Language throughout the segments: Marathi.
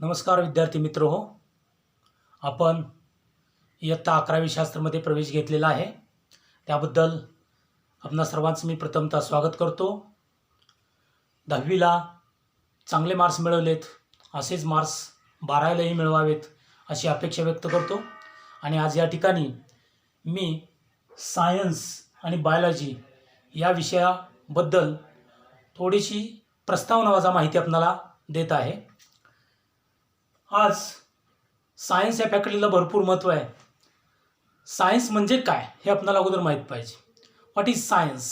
नमस्कार विद्यार्थी मित्र हो. आपण इयत्ता 11वी शास्त्रमध्ये प्रवेश घेतलेला आहे. त्याबद्दल आपणा सर्वांचं मी प्रथमतः स्वागत करतो. 10वीला चांगले मार्क्स मिळवलेत, असेच मार्क्स 12वीलाही मिळवावेत अशी अपेक्षा व्यक्त करतो. आणि आज या ठिकाणी मी सायन्स आणि बायोलॉजी या विषयाबद्दल थोडीशी प्रस्तावनावाचा माहिती आपल्याला देत आहे. आज सायन्स या फॅकल्टीला भरपूर महत्त्व आहे. सायन्स म्हणजे काय हे आपल्याला अगोदर माहीत पाहिजे. व्हॉट इज सायन्स,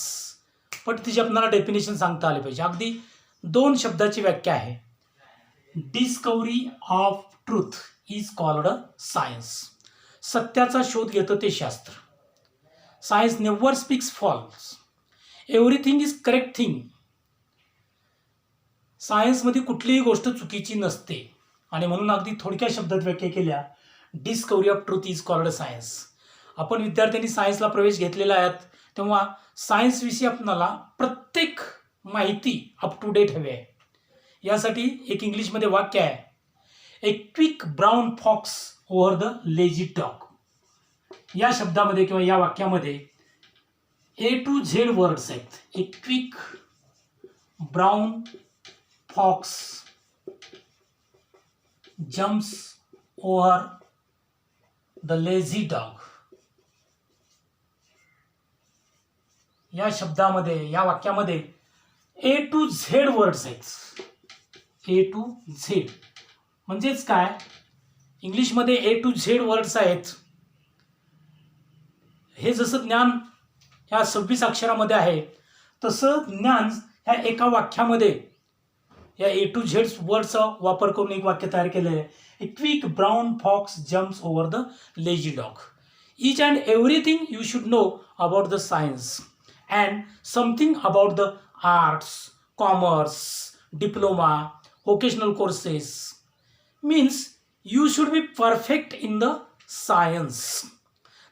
पण तिची आपल्याला डेफिनेशन सांगता आली पाहिजे. अगदी 2 शब्दाची व्याख्या आहे. Discovery of truth is called science. सत्याचा शोध घेतं ते शास्त्र. Science never speaks false, everything is correct thing. सायन्समध्ये कुठलीही गोष्ट चुकीची नसते. आणि म्हणून अगदी थोडक्या शब्दात व्याख्या केल्या, discovery of truth is called science. आपण विद्यार्थ्यांनी सायन्सला प्रवेश घेतलेला आहे, तेव्हा सायन्सविषयी आपणाला प्रत्येक माहिती अप टू डेट हवी आहे. यासाठी एक इंग्लिशमध्ये वाक्य आहे, a quick brown fox over the lazy dog. या शब्दामध्ये किंवा या वाक्यामध्ये A to Z वर्ड्स आहेत. A quick brown fox jumps over the lazy dog. या शब्दामध्ये, या वाक्यामध्ये A to Z वर्ड्स आहेत. A to Z म्हणजेच काय, इंग्लिशमध्ये A to Z वर्ड्स आहेत. हे जसं ज्ञान ह्या 26 अक्षरामध्ये आहे, तसं ज्ञान ह्या एका वाक्यामध्ये या A to Z वर्डचा वापर करून एक वाक्य तयार केलं आहे. A quick brown fox jumps over the lazy dog. Each and everything you should know about the science and something about the arts, commerce, diploma, vocational courses. Means you should be perfect in the science.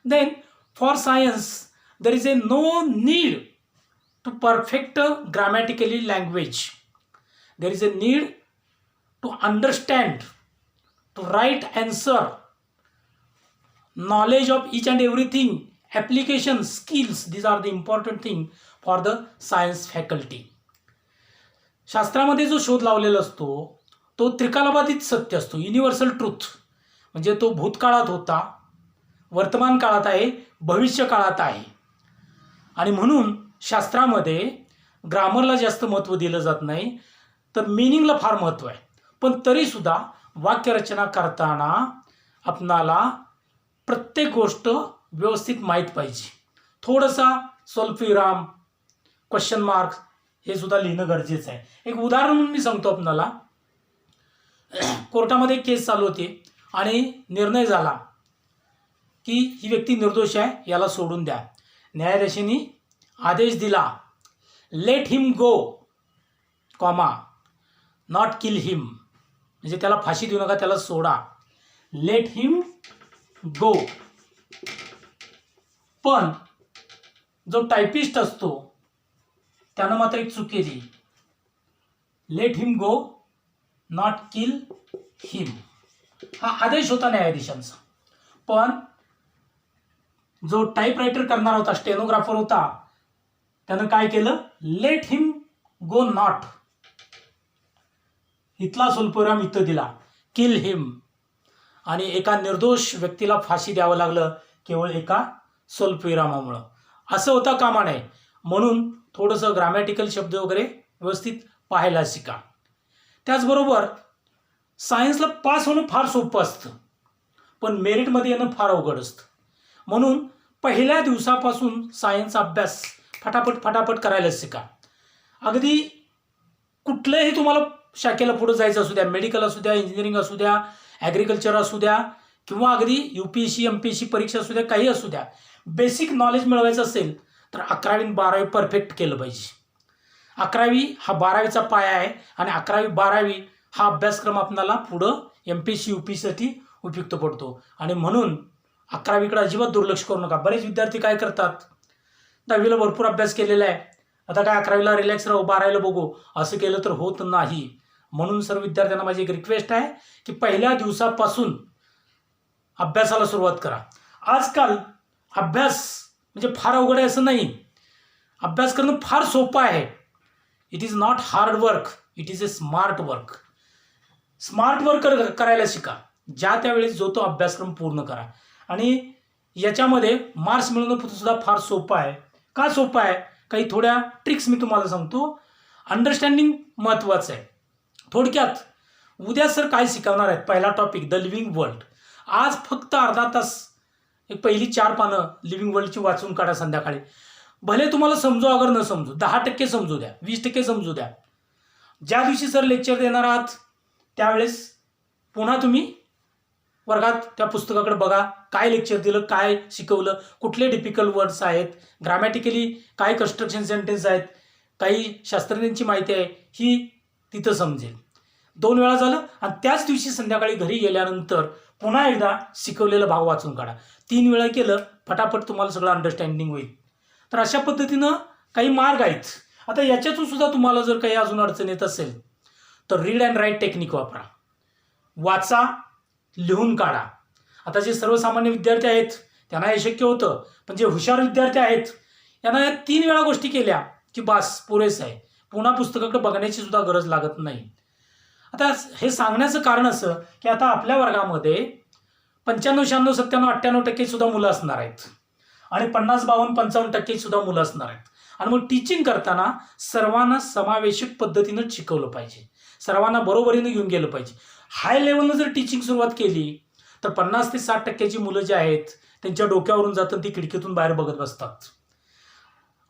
Then for science there is a no need to perfect grammatically language. There is a need to understand, to write answer, knowledge of each and everything, application skills. These are the important thing for the science faculty. शास्त्रामध्ये जो शोध लावलेला असतो तो त्रिकालाबाधित सत्य असतो. युनिव्हर्सल ट्रूथ म्हणजे तो भूतकाळात होता, वर्तमान काळात आहे, भविष्य काळात आहे. आणि म्हणून शास्त्रामध्ये ग्रामरला जास्त महत्त्व दिलं जात नाही, तर मीनिंगला फार महत्त्व आहे. पण तरीसुद्धा वाक्यरचना करताना आपणाला प्रत्येक गोष्ट व्यवस्थित माहीत पाहिजे. थोडासा स्वल्पविराम, क्वेश्चन मार्क हे सुद्धा लिहिणं गरजेचं आहे. एक उदाहरण म्हणून मी सांगतो आपणाला. कोर्टामध्ये केस चालू होती आणि निर्णय झाला की ही व्यक्ती निर्दोष आहे, याला सोडून द्या. न्यायाधीशांनी आदेश दिला, let him go, comma, not kill him. म्हणजे त्याला फाशी देऊ नका, त्याला सोडा. Let him go. पण जो टायपिस्ट असतो त्यानं मात्र एक चूक केली. Let him go, not kill him. हा आदेश होता न्यायाधीशांचा. पण जो टाईपरायटर करणार होता, स्टेनोग्राफर होता, त्यानं काय केलं, लेट हिम गो नॉट. इथला स्वल्पविराम इथं दिला, किल हिम. आणि एका निर्दोष व्यक्तीला फाशी द्यावं लागलं केवळ एका स्वल्पविरामामुळं. असं होता कामा नये. म्हणून थोडंसं ग्रामॅटिकल शब्द वगैरे व्यवस्थित पाहायला शिका. त्याचबरोबर सायन्सला पास होणं फार सोपं असतं, पण मेरिटमध्ये येणं फार अवघड असतं. म्हणून पहिल्या दिवसापासून सायन्स अभ्यास फटाफट करायला शिका. अगदी कुठल्याही तुम्हाला शाखेला पुढे जायचं असू द्या, मेडिकल असू द्या, इंजिनिअरिंग असू द्या, ॲग्रिकल्चर असू द्या, किंवा अगदी UPSC MPSC परीक्षा असू द्या, काही असू द्या, बेसिक नॉलेज मिळवायचं असेल तर 11वी 12वी परफेक्ट केलं पाहिजे. 11वी हा 12वीचा पाया आहे आणि 11वी 12वी हा अभ्यासक्रम आपल्याला पुढं MPSC UPSCसाठी उपयुक्त पडतो. आणि म्हणून 11वीकडे अजिबात दुर्लक्ष करू नका. बरेच विद्यार्थी काय करतात, 10वीला भरपूर अभ्यास केलेला आहे, आता काय 11वीला रिलॅक्स राहू, 12वीला बघू, असं केलं तर होत नाही. म्हणून सर्व विद्यार्थ्यांना माझी एक रिक्वेस्ट आहे की पहिल्या दिवसापासून अभ्यासाला सुरुवात करा. आजकाल अभ्यास म्हणजे फार अवघड आहे असं नाही. अभ्यास करणं फार सोपं आहे. It is not hard work, it is a smart work. Smart work करायला शिका. ज्या त्यावेळेस जो तो अभ्यासक्रम पूर्ण करा. आणि याच्यामध्ये मार्क्स मिळवणं सुद्धा फार सोपं आहे. का सोपं आहे? काही थोड्या ट्रिक्स मी तुम्हाला सांगतो. अंडरस्टँडिंग महत्त्वाचं आहे. थोडक्यात उद्या सर काय शिकवणार आहेत? पहिला टॉपिक द लिव्हिंग वर्ल्ड. आज फक्त अर्धा तास एक पहिली 4 पानं लिव्हिंग वर्ल्डची वाचून काढा संध्याकाळी. भले तुम्हाला समजू अगर न समजू, 10% समजू द्या, 20% समजू द्या. ज्या दिवशी सर लेक्चर देणार आहात त्यावेळेस पुन्हा तुम्ही वर्गात त्या पुस्तकाकडे बघा. काय लेक्चर दिलं, काय शिकवलं, कुठले डिफिकल्ट वर्ड्स आहेत, ग्रामॅटिकली काय कन्स्ट्रक्शन सेंटेन्स आहेत, काही शास्त्रज्ञांची माहिती आहे, ही तिथं समजेल. 2 वेळा झालं. आणि त्याच दिवशी संध्याकाळी घरी गेल्यानंतर पुन्हा एकदा शिकवलेला भाग वाचून काढा. 3 वेळा केलं फटाफट तुम्हाला सगळं अंडरस्टँडिंग होईल. तर अशा पद्धतीनं काही मार्ग आहेत. आता याच्यातून सुद्धा तुम्हाला जर काही अजून अडचण येत असेल तर रीड अँड राईट टेक्निक वापरा. वाचा, लिहून काढा. आता जे सर्वसामान्य विद्यार्थी आहेत त्यांना हे शक्य होतं, पण जे हुशार विद्यार्थी आहेत यांना या 3 वेळा गोष्टी केल्या की बास पुरेसं आहे. पुन्हा पुस्तकाकडे बघण्याची सुद्धा गरज लागत नाही. आता हे सांगण्याचं कारण असं की आता आपल्या वर्गामध्ये 95, 96, 97, 98% सुद्धा मुलं असणार आहेत आणि 50, 52, 55% सुद्धा मुलं असणार आहेत. आणि मग टीचिंग करताना सर्वांना समावेशक पद्धतीनं शिकवलं पाहिजे, सर्वांना बरोबरीनं घेऊन गेलं पाहिजे. हाय लेवलनं जर टीचिंग सुरुवात केली तर 50 ते 60% मुलं जे आहेत त्यांच्या डोक्यावरून जातं, ती खिडकीतून बाहेर बघत बसतात.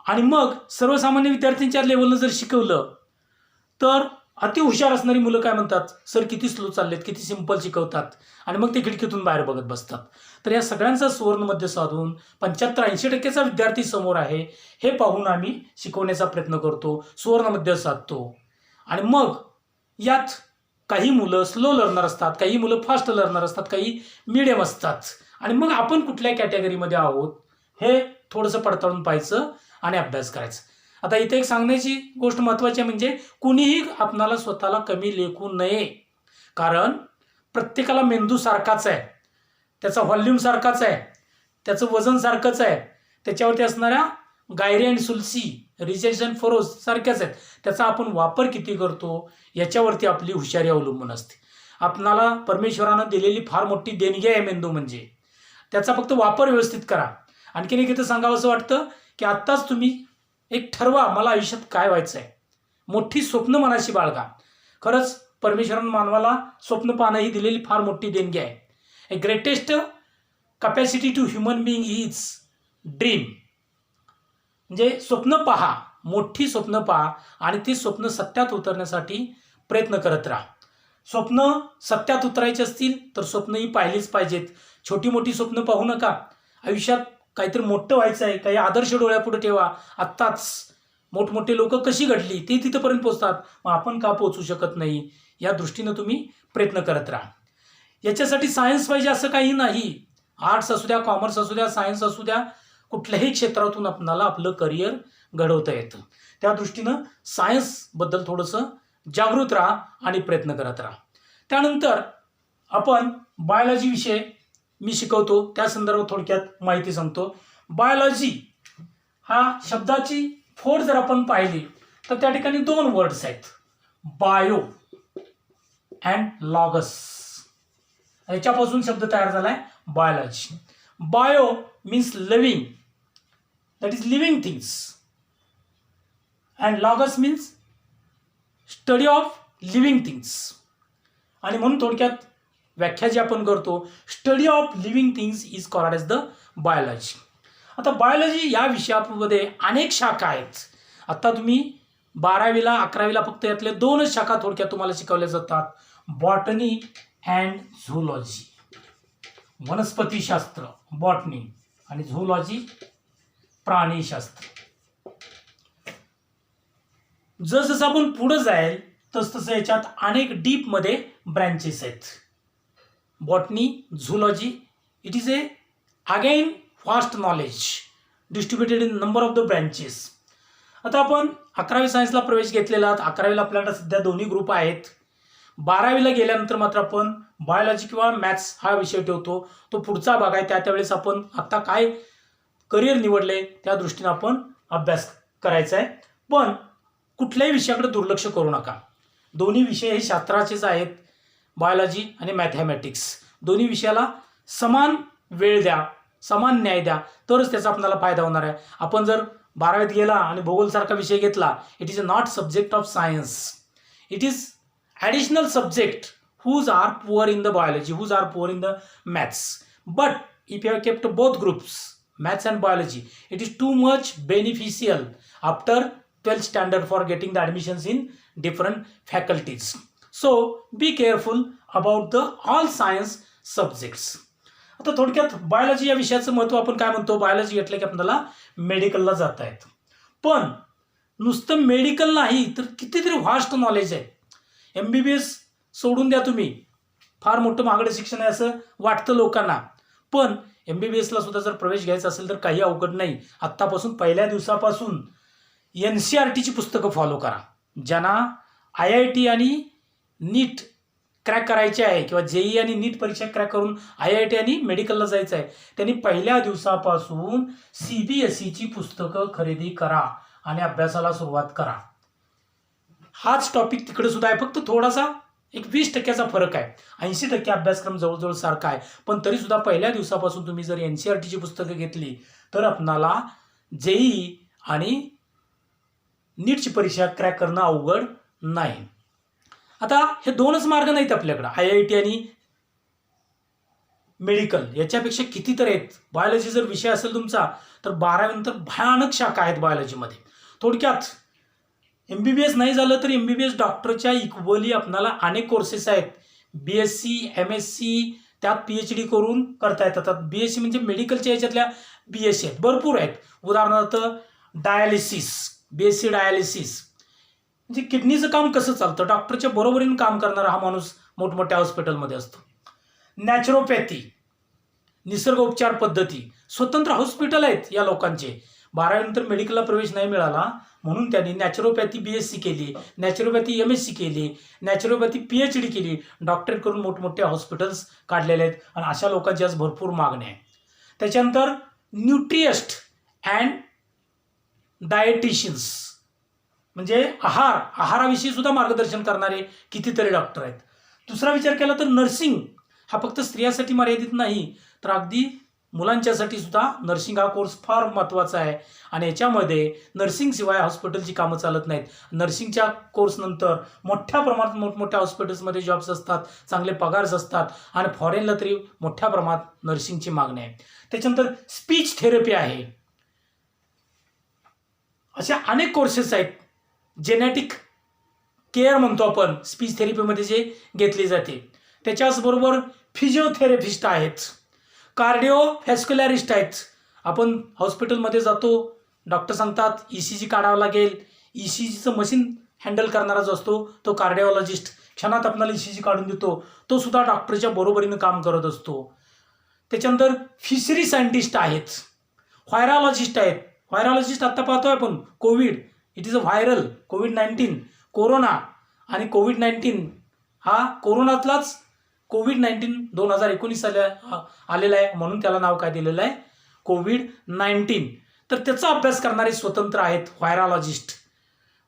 आणि मग सर्वसामान्य विद्यार्थ्यांच्या लेवलनं जर शिकवलं तर अतिहुशार असणारी मुलं काय म्हणतात, सर किती स्लो चाललेत, किती सिंपल शिकवतात, आणि मग ते खिडकीतून बाहेर बघत बसतात. तर या सगळ्यांचा सुवर्णमध्य साधून 75-80% विद्यार्थी समोर आहे हे पाहून आम्ही शिकवण्याचा प्रयत्न करतो, सुवर्णमध्य साधतो. आणि मग यात काही मुलं स्लो लर्नर असतात, काही मुलं फास्ट लर्नर असतात, काही मीडियम असतात. आणि मग आपण कुठल्या कॅटेगरीमध्ये आहोत हे थोडंसं पडताळून पाहायचं आणि अभ्यास करायचा. आता इथे एक सांगण्याची गोष्ट महत्त्वाची आहे, म्हणजे कुणीही आपणाला स्वतःला कमी लेखू नये. कारण प्रत्येकाला मेंदू सारखाच आहे, त्याचा व्हॉल्यूम सारखाच आहे, त्याचं वजन सारखंच आहे, त्याच्यावरती असणाऱ्या गायरे आणि सुलसी, रिसेस आणि फरोज सारख्याच आहेत. त्याचा आपण वापर किती करतो याच्यावरती आपली हुशारी अवलंबून असते. आपणाला परमेश्वरानं दिलेली फार मोठी देणगी आहे मेंदू, म्हणजे त्याचा फक्त वापर व्यवस्थित करा. आणखीन एक इथं सांगावं असं वाटतं की आत्ताच तुम्ही एक ठरवा, मला आयुष्यात काय व्हायचं आहे. मोठी स्वप्न मनाशी बाळगा. खरंच परमेश्वरानं मानवाला स्वप्न पाहणं ही दिलेली फार मोठी देणगी आहे. A greatest capacity to human being is dream. म्हणजे स्वप्न पहा, मोठी स्वप्न पहा आणि ती स्वप्न सत्यात उतरण्यासाठी प्रयत्न करत राहा. स्वप्न सत्यात उतरायची असतील तर स्वप्नही पाहिलीच पाहिजेत. छोटी मोठी स्वप्न पाहू नका. आयुष्यात काहीतरी मोठं व्हायचं आहे, काही आदर्श डोळ्यापुढे ठेवा. आत्ताच मोठमोठे लोक कशी घडली ते तिथंपर्यंत पोहोचतात, मग आपण का पोहोचू शकत नाही, या दृष्टीनं तुम्ही प्रयत्न करत राहा. याच्यासाठी सायन्स पाहिजे असं काही नाही. आर्ट्स असू द्या, कॉमर्स असू द्या, सायन्स असू द्या, कुठल्याही क्षेत्रातून आपणाला आपलं करिअर घडवता येतं. त्या दृष्टीनं सायन्सबद्दल थोडंसं जागृत राहा आणि प्रयत्न करत राहा. त्यानंतर आपण बायोलॉजी विषय मी शिकवतो, त्या संदर्भात थोडक्यात माहिती सांगतो. बायोलॉजी हा शब्दाची फोड जर आपण पाहिली तर त्या ठिकाणी 2 वर्ड्स आहेत, बायो अँड लॉगस. याच्यापासून शब्द तयार झालाय biology. Bio means living, that is living things, and logos means study of living things. आणि म्हणून थोडक्यात व्याख्या जी आपण करतो, study of living things is called as the biology. आता बायोलॉजी या विषयामध्ये अनेक शाखा आहेत. आता तुम्ही 12वीला 11वीला फक्त यातले 2च शाखा थोडक्यात तुम्हाला शिकवल्या जातात, बॉटनी अँड झूलॉजी. वनस्पतीशास्त्र बॉटनी आणि झूलॉजी प्राणीशास्त्र. जसजसं आपण पुढे जाईल तसतसं याच्यात अनेक डीपमध्ये ब्रँचेस आहेत. Botany, zoology, it is a again vast knowledge distributed in number of the branches. आता आपण 11वी सायन्सला प्रवेश घेतलेला आहात. 11वीला आपल्याला सध्या दोन्ही ग्रुप आहेत, 12वीला गेल्यानंतर मात्र आपण बायोलॉजी किंवा मॅथ्स हा विषय ठेवतो. तो पुढचा भाग आहे. त्यावेळेस आपण आता काय करिअर निवडले त्या दृष्टीने आपण अभ्यास करायचा आहे. पण कुठल्याही विषयाकडे दुर्लक्ष करू नका. दोन्ही विषय हे शास्त्राचेच आहेत. बायोलॉजी आणि मॅथमॅटिक्स दोन्ही विषयाला समान वेळ द्या, समान न्याय द्या, तरच त्याचा आपल्याला फायदा होणार आहे. आपण जर 12वीत गेला आणि भूगोलसारखा विषय घेतला, it is not subject of science. It is additional subject whose are poor in the biology, whose are poor in the maths. But if you have kept both groups, maths and biology, it is too much beneficial after 12th standard for getting the admissions in different faculties. So be careful about the all science subjects. आता थोडक्यात बायोलॉजी या विषयाचं महत्त्व आपण काय म्हणतो, बायोलॉजी घेतलं की आपल्याला मेडिकलला जाता येतं. पण नुसतं मेडिकल नाही तर कितीतरी व्हास्ट नॉलेज आहे. MBBS सोडून द्या तुम्ही, फार मोठं महागडं शिक्षण आहे असं वाटतं लोकांना. पण MBBSला सुद्धा जर प्रवेश घ्यायचा असेल तर काही अवघड नाही. आत्तापासून पहिल्या दिवसापासून NCERTची पुस्तकं फॉलो करा. ज्यांना IIT आणि नीट क्रॅक करायचे आहे किंवा JEE आणि नीट परीक्षा क्रॅक करून IIT आणि मेडिकलला जायचं आहे, त्यांनी पहिल्या दिवसापासून CBSEची पुस्तकं खरेदी करा आणि अभ्यासाला सुरुवात करा. हाच टॉपिक तिकडे सुद्धा आहे, फक्त थोडासा एक 20% फरक आहे. 80% अभ्यासक्रम जवळजवळ सारखा आहे. पण तरी सुद्धा पहिल्या दिवसापासून तुम्ही जर NCERTची पुस्तकं घेतली तर आपणाला JEE आणि नीटची परीक्षा क्रॅक करणं अवघड नाही. आता हे दोनच मार्ग नाहीत आपल्याकडं, IIT आणि मेडिकल, याच्यापेक्षा कितीतरी आहेत. बायोलॉजी जर विषय असेल तुमचा तर 12वी नंतर भयानक शाखा आहेत बायोलॉजीमध्ये. थोडक्यात MBBS नाही झालं तर MBBS डॉक्टरच्या इक्वली आपल्याला अनेक कोर्सेस आहेत. BSc, MSc, त्यात PhD करून करता येतात. BSc म्हणजे मेडिकलच्या याच्यातल्या BSc आहेत, भरपूर आहेत. उदाहरणार्थ डायलिसिस, BSc डायलिसिस म्हणजे किडनीचं काम कसं चालतं, डॉक्टरच्या बरोबरीने काम करणारा हा माणूस मोठमोठ्या हॉस्पिटलमध्ये असतो. नॅचरोपॅथी, निसर्गोपचार पद्धती, स्वतंत्र हॉस्पिटल आहेत या लोकांचे. 12वी नंतर मेडिकलला प्रवेश नाही मिळाला म्हणून त्यांनी नॅचरोपॅथी BSc केली, नॅचरोपॅथी MSc केली, नॅचरोपॅथी PhD केली, डॉक्टरेट करून मोठमोठे हॉस्पिटल्स काढलेले आहेत. आणि अशा लोकांची आज भरपूर मागणी आहे. त्याच्यानंतर न्यूट्रियस्ट अँड डायटिशियन्स म्हणजे आहाराविषयी सुद्धा मार्गदर्शन करणारे कितीतरी डॉक्टर आहेत. दुसरा विचार केला तर नर्सिंग हा फक्त स्त्रियांसाठी मर्यादित नाही, तर अगदी मुलांच्यासाठी सुद्धा नर्सिंग हा कोर्स फार महत्त्वाचा आहे. आणि याच्यामध्ये नर्सिंगशिवाय हॉस्पिटलची कामं चालत नाहीत. नर्सिंगच्या कोर्सनंतर मोठ्या प्रमाणात मोठमोठ्या हॉस्पिटल्समध्ये जॉब्स असतात, चांगले पगार्स असतात आणि फॉरेनला तरी मोठ्या प्रमाणात नर्सिंगची मागणी आहे. त्याच्यानंतर स्पीच थेरपी आहे. अशा अनेक कोर्सेस आहेत. जेनेटिक केअर म्हणतो आपण स्पीच थेरपीमध्ये जे घेतली जाते. त्याच्याचबरोबर फिजिओथेरपिस्ट आहेत, कार्डिओव्हॅस्क्युलरिस्ट आहेत. आपण हॉस्पिटलमध्ये जातो, डॉक्टर सांगतात ECG काढावं लागेल, ECGचं मशीन हँडल करणारा जो असतो तो कार्डिओलॉजिस्ट क्षणात आपल्याला ECG काढून देतो, तो सुद्धा डॉक्टरच्या बरोबरीनं काम करत असतो. त्याच्यानंतर फिशरी सायंटिस्ट आहेत, व्हायरॉलॉजिस्ट आहेत. व्हायरॉलॉजिस्ट आत्ता पाहतोय आपण, Covid, it is a viral, COVID-19, corona आणि COVID-19 हा कोरोनातलाच COVID-19 2019 आलेला आहे म्हणून त्याला नाव काय दिलेलं आहे, COVID-19. तर त्याचा अभ्यास करणारे स्वतंत्र आहेत व्हायरॉलॉजिस्ट.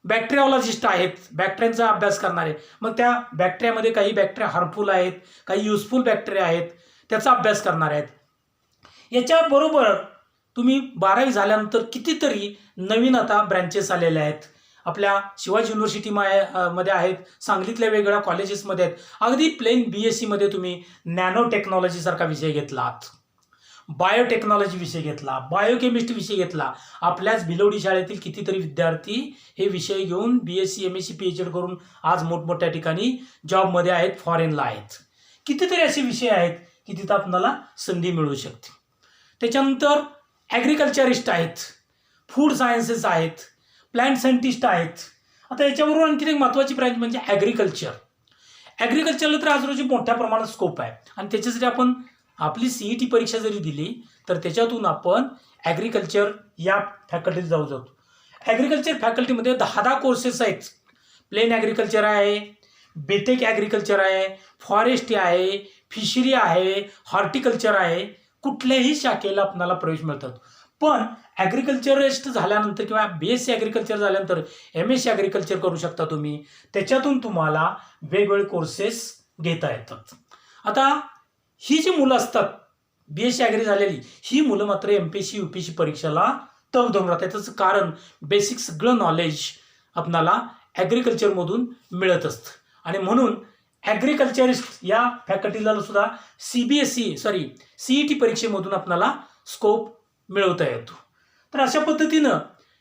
बॅक्टेरिओलॉजिस्ट आहेत, बॅक्टेरियांचा अभ्यास करणारे. मग त्या बॅक्टेरियामध्ये काही बॅक्टेरिया हार्मफुल आहेत, काही युजफुल बॅक्टेरिया आहेत, त्याचा अभ्यास करणार आहेत. याच्याबरोबर तुम्ही 12वी झाल्यानंतर कितीतरी नवीन आता ब्रँचेस आलेले आहेत. आपल्या शिवाजी युनिव्हर्सिटीमध्ये आहेत, सांगलीतल्या वेगवेगळ्या कॉलेजेसमध्ये आहेत. अगदी प्लेन BSc मध्ये तुम्ही नॅनो टेक्नॉलॉजीसारखा विषय घेतलात, बायोटेक्नॉलॉजी विषय घेतला, बायोकेमिस्ट्री विषय घेतला. आपल्याच भिलवडी शाळेतील कितीतरी विद्यार्थी हे विषय घेऊन BSc MSc PhD करून आज मोठमोठ्या ठिकाणी जॉबमध्ये आहेत, फॉरेनला आहेत. कितीतरी असे विषय आहेत की तिथं आपल्याला संधी मिळू शकते. त्याच्यानंतर ॲग्रिकल्चरिस्ट आहेत, फूड सायन्सेस आहेत, प्लांट सायंटिस्ट आहेत. आता याच्याबरोबर आणखी एक महत्त्वाची ब्रँच म्हणजे ॲग्रिकल्चर. ॲग्रिकल्चरला तर आज रोजी मोठ्या प्रमाणात स्कोप आहे आणि त्याच्यासाठी आपण आपली CET परीक्षा जरी दिली तर त्याच्यातून आपण ॲग्रिकल्चर या फॅकल्टीत जाऊ शकतो. ॲग्रिकल्चर फॅकल्टीमध्ये 10 कोर्सेस आहेत. प्लेन ॲग्रिकल्चर आहे, बेटेक ॲग्रिकल्चर आहे, फॉरेस्ट आहे, फिशरी आहे, हॉर्टिकल्चर आहे, कुठल्याही शाखेला आपल्याला प्रवेश मिळतात. पण ॲग्रिकल्चरिस्ट झाल्यानंतर किंवा BSc ॲग्रिकल्चर झाल्यानंतर MSc ॲग्रिकल्चर करू शकता तुम्ही. त्याच्यातून तुम्हाला वेगवेगळे कोर्सेस घेता येतात. आता ही जी मुलं असतात BSc ॲग्री झालेली, ही मुलं मात्र MPSc UPSC परीक्षेला तग धरून राहतात. त्याचं कारण बेसिक सगळं नॉलेज आपणाला ॲग्रिकल्चरमधून मिळत असतं. आणि म्हणून ॲग्रिकल्चरिस्ट या फॅकल्टीला सुद्धा CET परीक्षेमधून आपल्याला स्कोप मिळवता येतो. तर अशा पद्धतीनं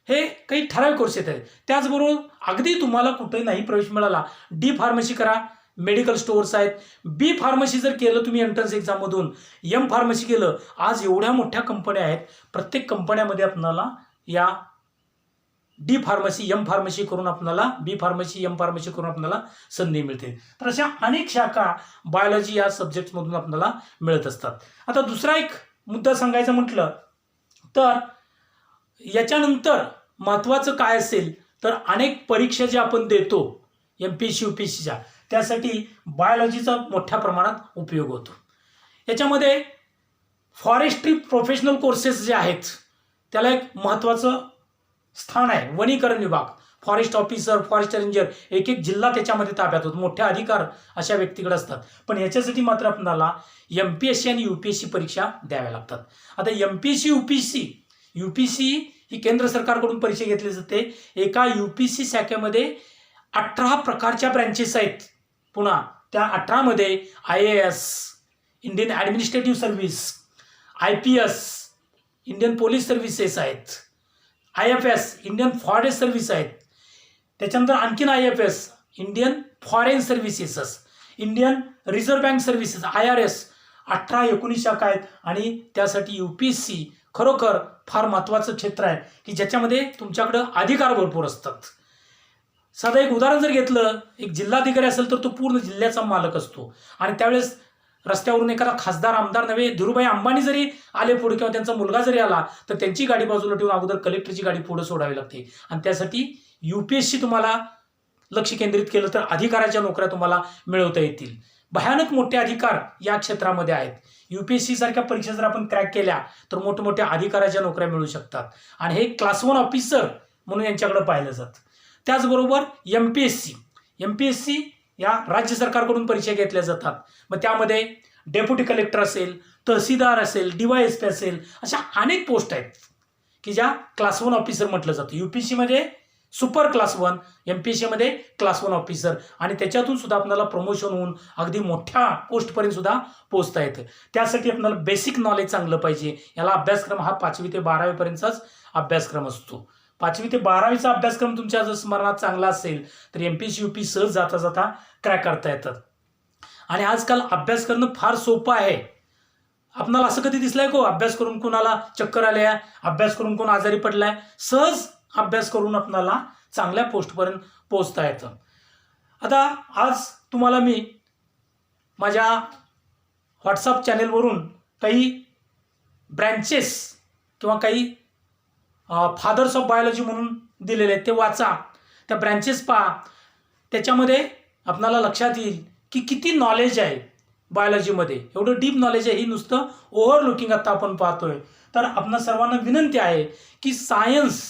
हे काही ठराविक कोर्स येत आहेत. त्याचबरोबर अगदी तुम्हाला कुठे नाही प्रवेश मिळाला, D फार्मसी करा, मेडिकल स्टोअर्स आहेत. B फार्मसी जर केलं तुम्ही एंट्रन्स एक्झाममधून, M फार्मसी केलं, आज एवढ्या मोठ्या कंपन्या आहेत, प्रत्येक कंपन्यामध्ये आपल्याला या D फार्मसी, M फार्मसी करून आपल्याला B फार्मसी, M फार्मसी करून आपल्याला संधी मिळते. तर अशा अनेक शाखा बायोलॉजी या सब्जेक्टमधून आपल्याला मिळत असतात. आता दुसरा एक मुद्दा सांगायचा म्हटलं तर याच्यानंतर महत्त्वाचं काय असेल तर अनेक परीक्षा ज्या आपण देतो MPSc UPSCच्या, त्यासाठी बायोलॉजीचा मोठ्या प्रमाणात उपयोग होतो. याच्यामध्ये फॉरेस्ट्री प्रोफेशनल कोर्सेस जे आहेत त्याला एक महत्त्वाचं स्थान आहे. वनीकरण विभाग, फॉरेस्ट ऑफिसर, फॉरेस्ट रेंजर, एक एक जिल्हा त्याच्यामध्ये ताब्यात होतो. मोठे अधिकार अशा व्यक्तीकडे असतात. पण याच्यासाठी मात्र आपल्याला MPSc आणि UPSC परीक्षा द्याव्या लागतात. आता MPSc UPSC ही केंद्र सरकारकडून परीक्षा घेतली जाते. एका UPSC शाखेमध्ये 18 प्रकारच्या ब्रँचेस आहेत. पुन्हा त्या 18 मध्ये IAS, Indian administrative service, IPS, Indian police services आहेत, IFS, इंडियन फॉरेस्ट सर्व्हिस आहेत. त्याच्यानंतर आणखीन IFS, Indian foreign services, Indian reserve bank services, IRS, 18-19 शाखा आहेत. आणि त्यासाठी UPSC खरोखर फार महत्त्वाचं क्षेत्र आहे की ज्याच्यामध्ये तुमच्याकडं अधिकार भरपूर असतात. साधं एक उदाहरण जर घेतलं, एक जिल्हाधिकारी असेल तर तो पूर्ण जिल्ह्याचा मालक असतो. आणि त्यावेळेस रस्त्यावरून एखादा खासदार, आमदार नव्हे, धीरूभाई अंबानी जरी आले पुढे किंवा त्यांचा मुलगा जरी आला तर त्यांची गाडी बाजूला ठेवून अगोदर कलेक्टरची गाडी पुढे सोडावी लागते. आणि त्यासाठी UPSC तुम्हाला लक्ष केंद्रित केलं तर अधिकाराच्या नोकऱ्या तुम्हाला मिळवता येतील. भयानक मोठे अधिकार या क्षेत्रामध्ये आहेत. UPSC सारख्या परीक्षा जर आपण क्रॅक केल्या तर मोठमोठ्या अधिकाराच्या नोकऱ्या मिळू शकतात. आणि हे क्लास 1 ऑफिसर म्हणून यांच्याकडे पाहिलं जातं. त्याचबरोबर MPSC या राज्य सरकारकडून परीक्षा घेतल्या जातात. मग त्यामध्ये डेप्युटी कलेक्टर असेल, तहसीलदार असेल, DYSP असेल, अशा अनेक पोस्ट आहेत की ज्या क्लास 1 ऑफिसर म्हटलं जातं. UPSC मध्ये सुपर क्लास 1, MPSC मध्ये क्लास 1 ऑफिसर. आणि त्याच्यातून सुद्धा आपल्याला प्रमोशन होऊन अगदी मोठ्या पोस्टपर्यंत सुद्धा पोहोचता येतं. त्यासाठी आपल्याला बेसिक नॉलेज चांगलं पाहिजे. याला अभ्यासक्रम हा 5वी ते 12वी पर्यंतचाच अभ्यासक्रम असतो. 5वी ते 12वीचा अभ्यासक्रम तुमच्या जर स्मरणात चांगला असेल तर MPSc UPSC सहज जाता जाता क्रॅक करता येतात. आणि आजकाल अभ्यास करणं फार सोपं आहे. आपणाला असं कधी दिसलंय को अभ्यास करून कोणाला चक्कर आल्या, अभ्यास करून कोण आजारी पडलाय? सहज अभ्यास करून आपणाला चांगल्या पोस्टपर्यंत पोहोचता येतं. आता आज तुम्हाला मी माझ्या व्हॉट्सअप चॅनेलवरून काही ब्रँचेस किंवा काही फादर्स ऑफ बायोलॉजी म्हणून दिलेले आहेत, ते वाचा, त्या ब्रँचेस पहा. त्याच्यामध्ये आपणाला लक्षात येईल की किती नॉलेज आहे बायोलॉजीमध्ये. एवढं डीप नॉलेज आहे. ही नुसतं ओव्हरलुकिंग आता आपण पाहतोय. तर आपणा सर्वांना विनंती आहे की सायन्स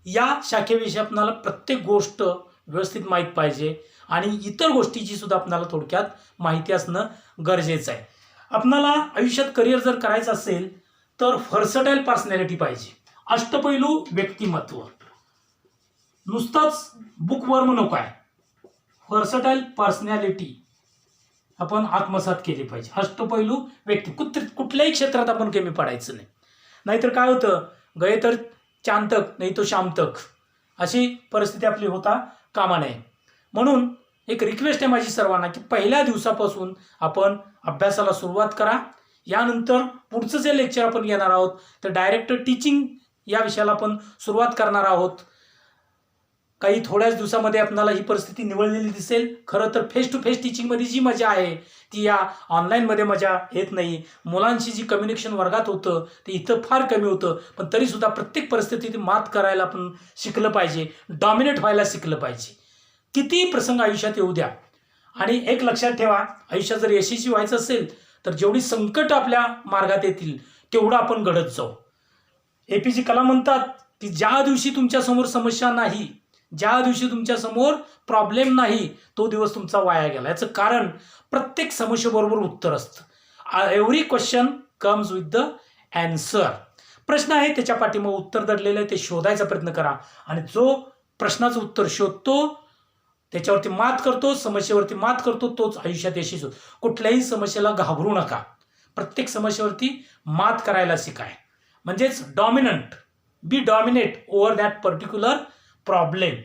या शाखेविषयी आपणाला प्रत्येक गोष्ट व्यवस्थित माहीत पाहिजे आणि इतर गोष्टीची सुद्धा आपणाला थोडक्यात माहिती असणं गरजेचं आहे. आपणाला आयुष्यात करिअर जर करायचं असेल तर व्हर्सटाईल पर्सनॅलिटी पाहिजे, अष्टपैलू व्यक्तिमत्व. नुसतंच बुकवर्म नको आहे. व्हर्सटाईल पर्सनॅलिटी आपण आत्मसात केली पाहिजे. अष्टपैलू व्यक्ती, कुठल्याही क्षेत्रात आपण कमी पडायचं नाही. नाहीतर काय होतं, गये तर चांद तक नाही तो शाम तक, अशी परिस्थिती आपली होता कामा नये. म्हणून एक रिक्वेस्ट आहे माझी सर्वांना की पहिल्या दिवसापासून आपण अभ्यासाला सुरुवात करा. यानंतर पुढचं जे लेक्चर आपण घेणार आहोत तर डायरेक्ट टीचिंग या विषयाला आपण सुरुवात करणार आहोत. काही थोड्याच दिवसामध्ये आपल्याला ही परिस्थिती निवळलेली दिसेल. खरं तर फेस टू फेस टीचिंगमध्ये जी मजा आहे ती या ऑनलाईनमध्ये मजा येत नाही. मुलांशी जी कम्युनिकेशन वर्गात होतं ते इथं फार कमी होतं. पण तरीसुद्धा प्रत्येक परिस्थितीत मात करायला आपण शिकलं पाहिजे, डॉमिनेट व्हायला शिकलं पाहिजे. कितीही प्रसंग आयुष्यात येऊ द्या, आणि एक लक्षात ठेवा, आयुष्यात जर यशस्वी व्हायचं असेल तर जेवढी संकट आपल्या मार्गात येतील तेवढं आपण घडत जाऊ. APJ कलाम म्हणतात की ज्या दिवशी तुमच्यासमोर समस्या नाही, ज्या दिवशी तुमच्यासमोर प्रॉब्लेम नाही, तो दिवस तुमचा वाया गेला. याचं कारण प्रत्येक समस्येबरोबर उत्तर असतं. Every question comes with the answer. प्रश्न आहे त्याच्या पाठीमागे उत्तर दडलेलं आहे, ते शोधायचा प्रयत्न करा, आणि जो प्रश्नाचं उत्तर शोधतो, त्याच्यावरती मात करतो, समस्येवरती मात करतो, तोच आयुष्यात यशस्वी होतो. कुठल्याही समस्येला घाबरू नका, प्रत्येक समस्येवरती मात करायला शिकाय. म्हणजेच dominant, be dominate over that particular problem.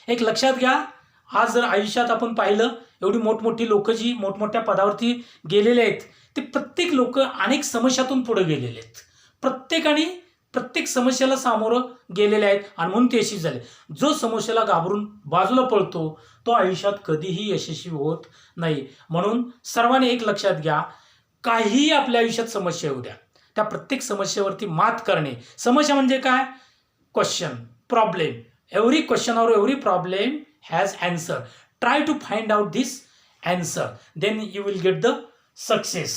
एक लक्षात घ्या, आज जर आयुष्यात आपण पाहिलं, एवढी मोठमोठी लोक जी मोठमोठ्या पदावरती गेलेले आहेत, ते प्रत्येक लोक अनेक समस्यातून पुढे गेलेले आहेत. प्रत्येकाने प्रत्येक समस्येला सामोरं गेलेले आहेत आणि म्हणून ते यशस्वी झाले. जो समस्येला घाबरून बाजूला पळतो तो आयुष्यात कधीही यशस्वी होत नाही. म्हणून सर्वांनी एक लक्षात घ्या, काहीही आपल्या आयुष्यात समस्या येऊ द्या, त्या प्रत्येक समस्येवरती मात करणे. समस्या म्हणजे काय? Question, problem. एव्हरी क्वेश्चन और every problem has answer. Try to find out this answer, then you will get the success.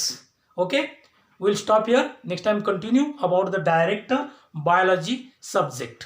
Okay, we'll stop here. Next time continue about the direct biology subject.